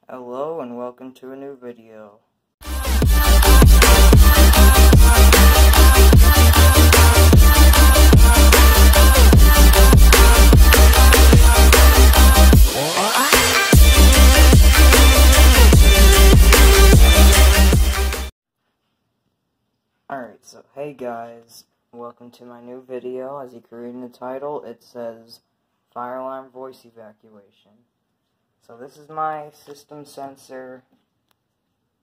Hello and welcome to a new video. Alright, so hey guys, welcome to my new video. As you can read in the title, it says Fire Alarm Voice Evacuation. So this is my system sensor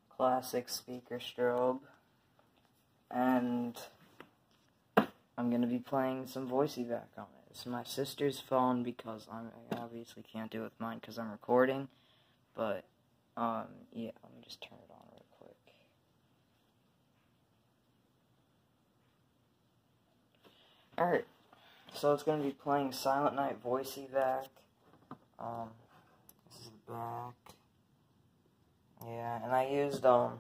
classic speaker strobe, and I'm going to be playing some voice evac on it. It's my sister's phone because I obviously can't do it with mine because I'm recording, but yeah, let me just turn it on real quick. Alright, so it's going to be playing Silent Night voice evac. This is the back. Yeah, and I used a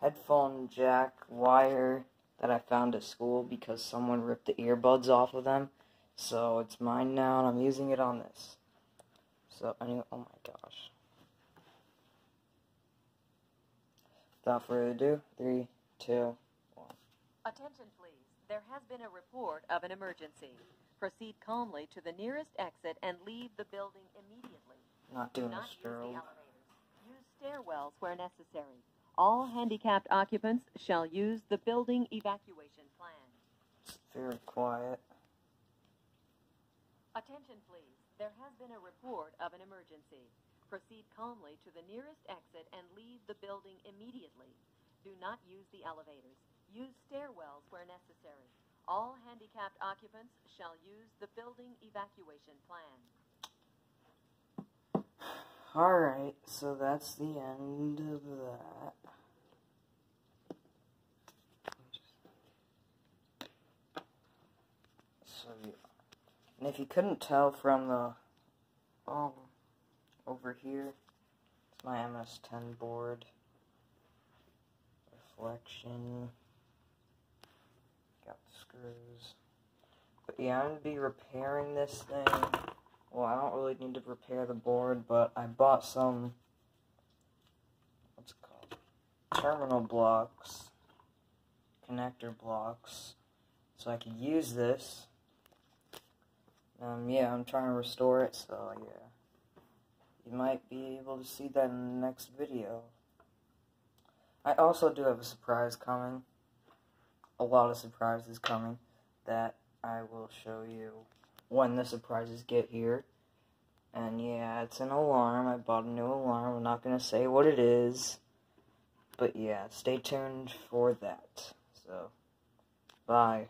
headphone jack wire that I found at school because someone ripped the earbuds off of them. So it's mine now, and I'm using it on this. So anyway, oh my gosh. Without further ado, 3, 2, 1. Attention please, there has been a report of an emergency. Proceed calmly to the nearest exit and leave the building immediately. Not doing a strobe. Use stairwells where necessary. All handicapped occupants shall use the building evacuation plan. It's very quiet. Attention please, there has been a report of an emergency. Proceed calmly to the nearest exit and leave the building immediately. Do not use the elevators. Use stairwells where necessary. All handicapped occupants shall use the building evacuation plan. Alright, so that's the end of that. So, yeah. And if you couldn't tell from the, over here, it's my MS-10 board. Reflection. Got the screws. But yeah, I'm going to be repairing this thing. Well, I don't really need to repair the board, but I bought some, what's it called, terminal blocks, connector blocks, so I could use this. Yeah, I'm trying to restore it, so yeah. You might be able to see that in the next video. I also do have a surprise coming. A lot of surprises coming that I will show you when the surprises get here. And yeah, it's an alarm. I bought a new alarm. I'm not going to say what it is. But yeah, stay tuned for that. So, bye.